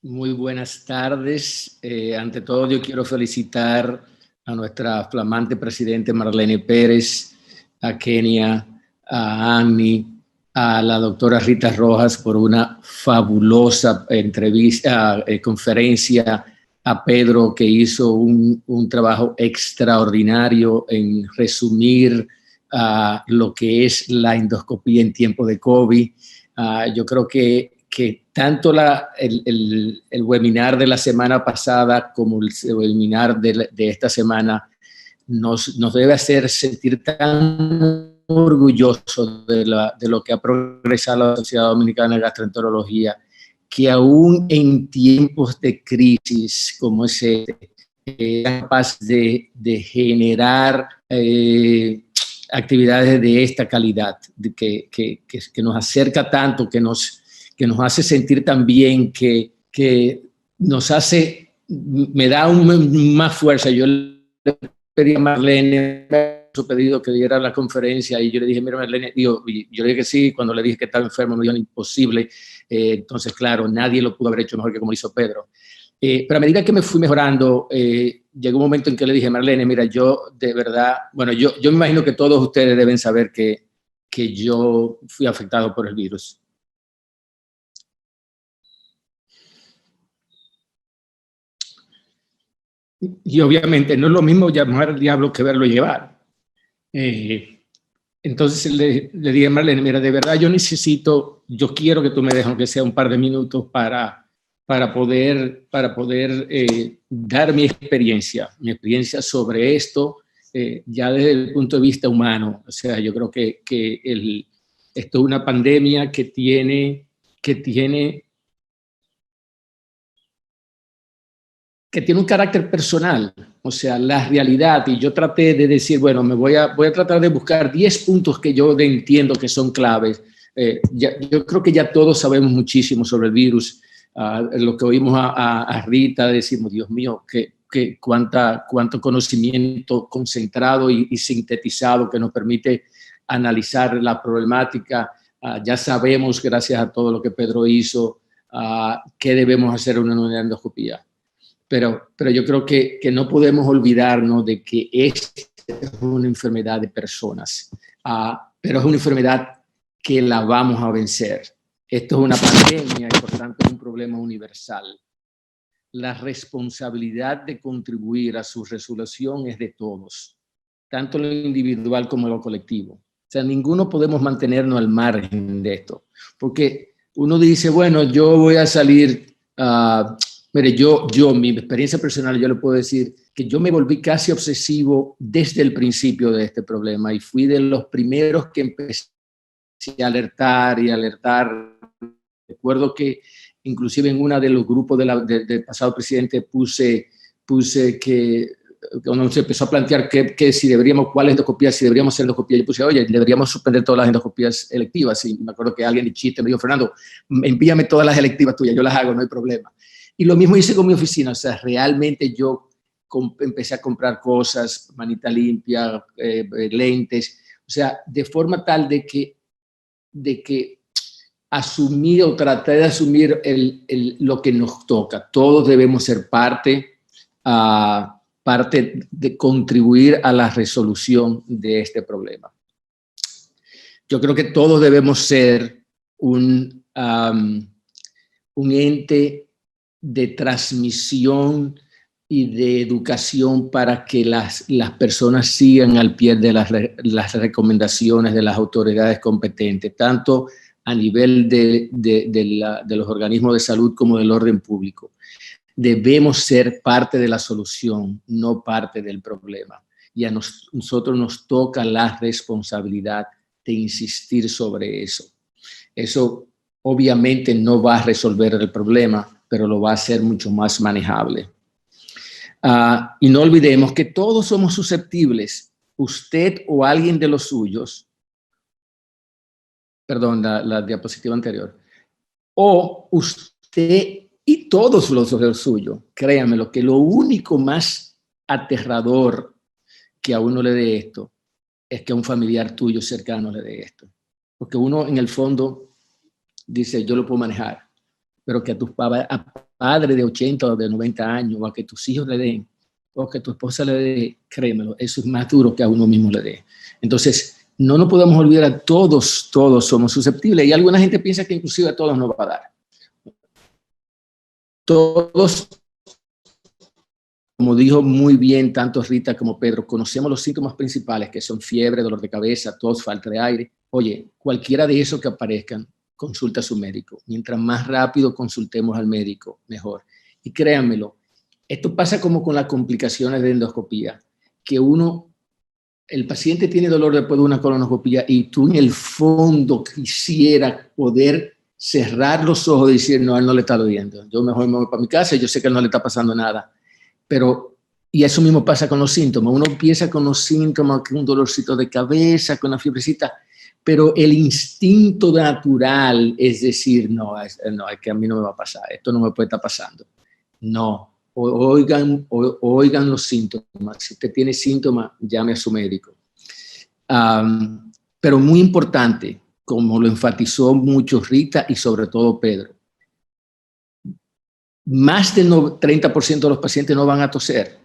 Muy buenas tardes. Ante todo, yo quiero felicitar a nuestra flamante presidente Marlene Pérez, a Kenia, a Annie, a la doctora Rita Rojas por una fabulosa entrevista, conferencia, a Pedro que hizo un trabajo extraordinario en resumir lo que es la endoscopía en tiempo de COVID. Yo creo que tanto el webinar de la semana pasada como el webinar de esta semana nos debe hacer sentir tan orgullosos de lo que ha progresado la Sociedad Dominicana de Gastroenterología, que aún en tiempos de crisis como ese, es capaz de generar actividades de esta calidad, que nos acerca tanto, que nos hace sentir también, que nos hace, me da más fuerza. Yo le pedí a Marlene su pedido que diera la conferencia y yo le dije, mira Marlene, yo le dije que sí, cuando le dije que estaba enfermo me dijo imposible, entonces claro, nadie lo pudo haber hecho mejor que como lo hizo Pedro. Pero a medida que me fui mejorando, llegó un momento en que le dije, Marlene, mira, yo de verdad, bueno, yo me imagino que todos ustedes deben saber que yo fui afectado por el virus. Y obviamente no es lo mismo llamar al diablo que verlo llevar. Entonces le dije a Marlene, mira, de verdad yo quiero que tú me dejes, aunque sea un par de minutos, para poder dar mi experiencia sobre esto, ya desde el punto de vista humano. O sea, yo creo que esto es una pandemia que tiene un carácter personal, o sea, la realidad, y yo traté de decir, bueno, voy a tratar de buscar 10 puntos que yo entiendo que son claves. Yo creo que ya todos sabemos muchísimo sobre el virus. Lo que oímos a Rita, decimos, Dios mío, cuánto conocimiento concentrado y sintetizado que nos permite analizar la problemática. Ya sabemos, gracias a todo lo que Pedro hizo, qué debemos hacer en una endoscopía. Pero yo creo que no podemos olvidarnos de que esta es una enfermedad de personas, pero es una enfermedad que la vamos a vencer. Esto es una pandemia y por tanto es un problema universal. La responsabilidad de contribuir a su resolución es de todos, tanto lo individual como lo colectivo. O sea, ninguno podemos mantenernos al margen de esto, porque uno dice, bueno, yo voy a salir... Mire, mi experiencia personal, yo le puedo decir que yo me volví casi obsesivo desde el principio de este problema y fui de los primeros que empecé a alertar y alertar. Recuerdo que inclusive en uno de los grupos del pasado presidente puse que cuando se empezó a plantear que si deberíamos, cuáles endoscopías, si deberíamos hacer endoscopía, yo puse, oye, deberíamos suspender todas las endoscopías electivas. Y me acuerdo que alguien de chiste me dijo, Fernando, envíame todas las electivas tuyas, yo las hago, no hay problema. Y lo mismo hice con mi oficina, o sea, realmente yo empecé a comprar cosas, manita limpia, lentes, o sea, de forma tal de que asumir o tratar de asumir lo que nos toca. Todos debemos ser parte de contribuir a la resolución de este problema. Yo creo que todos debemos ser un ente de transmisión y de educación para que las personas sigan al pie de las recomendaciones de las autoridades competentes, tanto a nivel de los organismos de salud como del orden público. Debemos ser parte de la solución, no parte del problema. Y a nosotros nos toca la responsabilidad de insistir sobre eso. Eso obviamente no va a resolver el problema, pero lo va a hacer mucho más manejable. Y no olvidemos que todos somos susceptibles, usted o alguien de los suyos, perdón, la diapositiva anterior, o usted y todos los de los suyos, créanmelo, que lo único más aterrador que a uno le dé esto es que a un familiar tuyo cercano le dé esto. Porque uno en el fondo dice, yo lo puedo manejar. pero que a padre de 80 o de 90 años, o a que tus hijos le den, o que tu esposa le dé, créemelo, eso es más duro que a uno mismo le dé. Entonces, no nos podemos olvidar, todos somos susceptibles, y alguna gente piensa que inclusive a todos nos va a dar. Todos, como dijo muy bien tanto Rita como Pedro, conocemos los síntomas principales, que son fiebre, dolor de cabeza, tos, falta de aire. Oye, cualquiera de esos que aparezcan, consulta a su médico. Mientras más rápido consultemos al médico, mejor. Y créanmelo, esto pasa como con las complicaciones de endoscopía, que el paciente tiene dolor después de una colonoscopía y tú en el fondo quisieras poder cerrar los ojos y decir, no, a él no le está doliendo. Yo mejor me voy para mi casa, yo sé que a él no le está pasando nada. Pero, y eso mismo pasa con los síntomas. Uno empieza con los síntomas, con un dolorcito de cabeza, con una fiebrecita, pero el instinto natural es decir, no, es que a mí no me va a pasar, esto no me puede estar pasando. No, oigan los síntomas. Si usted tiene síntomas, llame a su médico. Pero muy importante, como lo enfatizó mucho Rita y sobre todo Pedro, más del 30% de los pacientes no van a toser.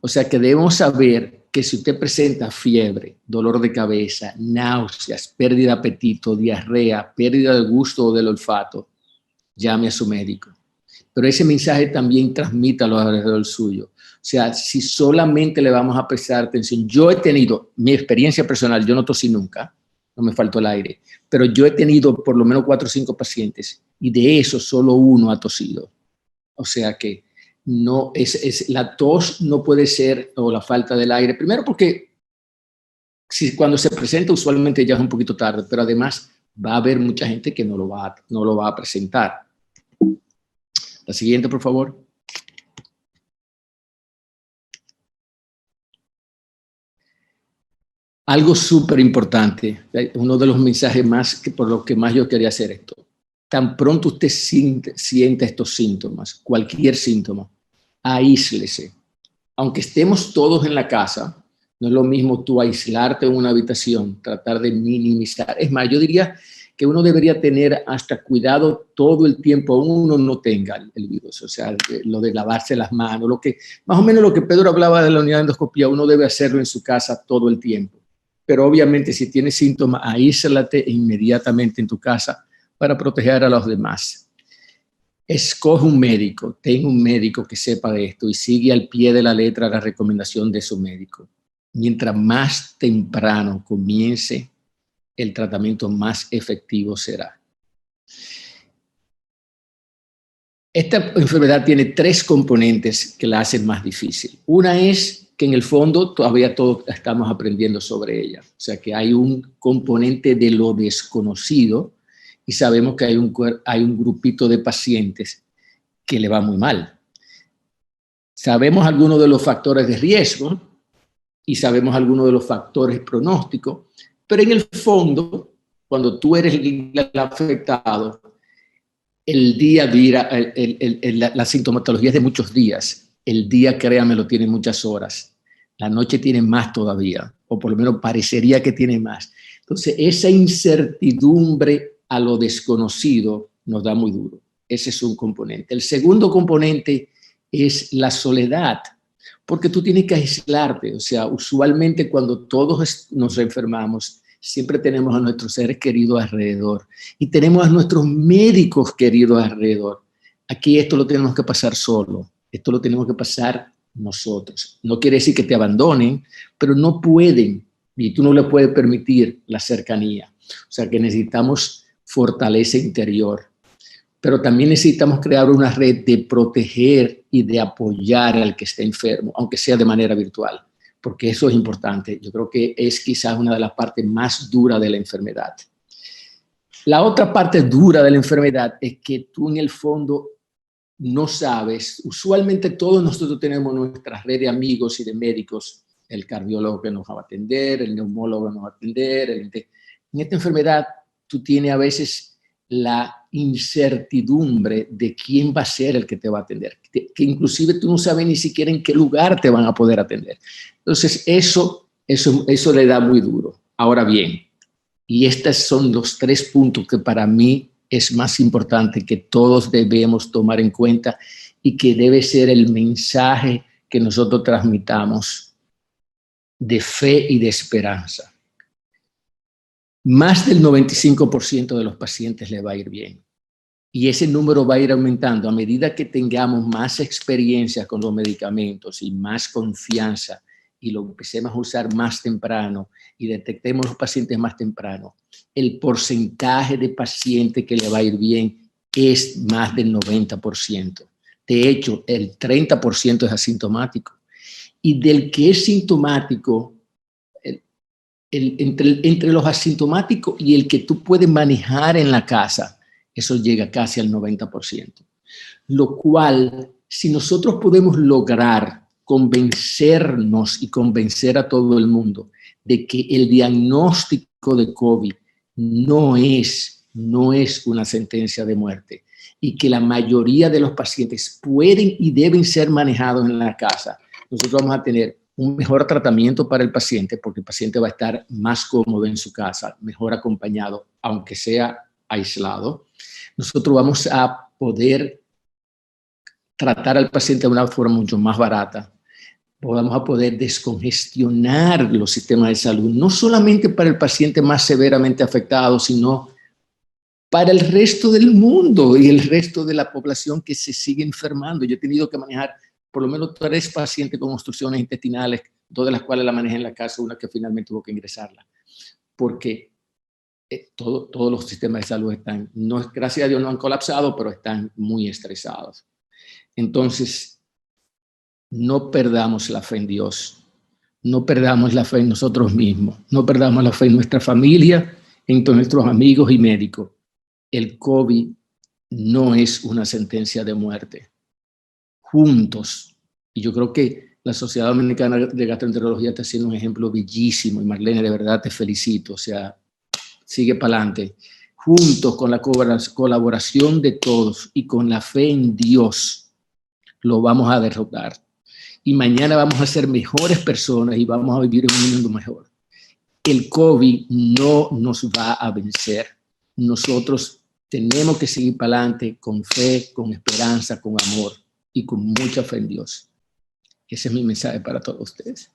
O sea que debemos saber que si usted presenta fiebre, dolor de cabeza, náuseas, pérdida de apetito, diarrea, pérdida del gusto o del olfato, llame a su médico. Pero ese mensaje también transmítalo alrededor del suyo. O sea, si solamente le vamos a prestar atención, yo he tenido, mi experiencia personal, yo no tosí nunca, no me faltó el aire, pero yo he tenido por lo menos 4 o 5 pacientes y de esos solo uno ha tosido. O sea que no la tos no puede ser, o la falta del aire, primero porque cuando se presenta usualmente ya es un poquito tarde, pero además va a haber mucha gente que no lo va a presentar. La siguiente, por favor. Algo súper importante, uno de los mensajes más, por lo que más yo quería hacer esto. Tan pronto usted sienta estos síntomas, cualquier síntoma, aíslese. Aunque estemos todos en la casa, no es lo mismo tú aislarte en una habitación, tratar de minimizar. Es más, yo diría que uno debería tener hasta cuidado todo el tiempo, uno no tenga el virus, o sea, lo de lavarse las manos, más o menos lo que Pedro hablaba de la unidad de endoscopía, uno debe hacerlo en su casa todo el tiempo. Pero obviamente si tienes síntomas, aíslate inmediatamente en tu casa para proteger a los demás. Escoge un médico, ten un médico que sepa de esto y sigue al pie de la letra la recomendación de su médico. Mientras más temprano comience, el tratamiento más efectivo será. Esta enfermedad tiene 3 componentes que la hacen más difícil. Una es que en el fondo todavía todos estamos aprendiendo sobre ella. O sea que hay un componente de lo desconocido y sabemos que hay un grupito de pacientes que le va muy mal. Sabemos algunos de los factores de riesgo y sabemos algunos de los factores pronósticos, pero en el fondo, cuando tú eres el afectado, el día, la sintomatología es de muchos días. El día, créanmelo, tiene muchas horas. La noche tiene más todavía, o por lo menos parecería que tiene más. Entonces, esa incertidumbre a lo desconocido nos da muy duro. Ese es un componente. El segundo componente es la soledad, porque tú tienes que aislarte. O sea, usualmente cuando todos nos enfermamos, siempre tenemos a nuestros seres queridos alrededor y tenemos a nuestros médicos queridos alrededor. Aquí esto lo tenemos que pasar solo, esto lo tenemos que pasar nosotros. No quiere decir que te abandonen, pero no pueden y tú no le puedes permitir la cercanía. O sea que necesitamos fortaleza interior, pero también necesitamos crear una red de proteger y de apoyar al que esté enfermo, aunque sea de manera virtual, porque eso es importante. Yo creo que es quizás una de las partes más duras de la enfermedad. La otra parte dura de la enfermedad es que tú en el fondo no sabes, usualmente todos nosotros tenemos nuestra red de amigos y de médicos, el cardiólogo que nos va a atender, el neumólogo que nos va a atender. En esta enfermedad tú tienes a veces la incertidumbre de quién va a ser el que te va a atender, que inclusive tú no sabes ni siquiera en qué lugar te van a poder atender. Entonces eso le da muy duro. Ahora bien, y estos son los 3 puntos que para mí es más importante, que todos debemos tomar en cuenta y que debe ser el mensaje que nosotros transmitamos de fe y de esperanza. Más del 95% de los pacientes le va a ir bien. Y ese número va a ir aumentando a medida que tengamos más experiencia con los medicamentos y más confianza y lo empecemos a usar más temprano y detectemos los pacientes más temprano. El porcentaje de pacientes que le va a ir bien es más del 90%. De hecho, el 30% es asintomático. Y del que es sintomático, entre los asintomáticos y el que tú puedes manejar en la casa, eso llega casi al 90%. Lo cual, si nosotros podemos lograr convencernos y convencer a todo el mundo de que el diagnóstico de COVID no es una sentencia de muerte y que la mayoría de los pacientes pueden y deben ser manejados en la casa, nosotros vamos a tener un mejor tratamiento para el paciente, porque el paciente va a estar más cómodo en su casa, mejor acompañado, aunque sea aislado. Nosotros vamos a poder tratar al paciente de una forma mucho más barata. Vamos a poder descongestionar los sistemas de salud, no solamente para el paciente más severamente afectado, sino para el resto del mundo y el resto de la población que se sigue enfermando. Yo he tenido que manejar por lo menos 3 pacientes con obstrucciones intestinales, 2 de las cuales la manejé en la casa, una que finalmente tuvo que ingresarla, porque todos los sistemas de salud están, no, gracias a Dios no han colapsado, pero están muy estresados. Entonces, no perdamos la fe en Dios, no perdamos la fe en nosotros mismos, no perdamos la fe en nuestra familia, en todos nuestros amigos y médicos. El COVID no es una sentencia de muerte. Juntos, y yo creo que la Sociedad Dominicana de Gastroenterología está haciendo un ejemplo bellísimo, y Marlene, de verdad te felicito, o sea, sigue para adelante. Juntos, con la colaboración de todos y con la fe en Dios, lo vamos a derrotar. Y mañana vamos a ser mejores personas y vamos a vivir en un mundo mejor. El COVID no nos va a vencer. Nosotros tenemos que seguir para adelante con fe, con esperanza, con amor y con mucha fe en Dios. Ese es mi mensaje para todos ustedes.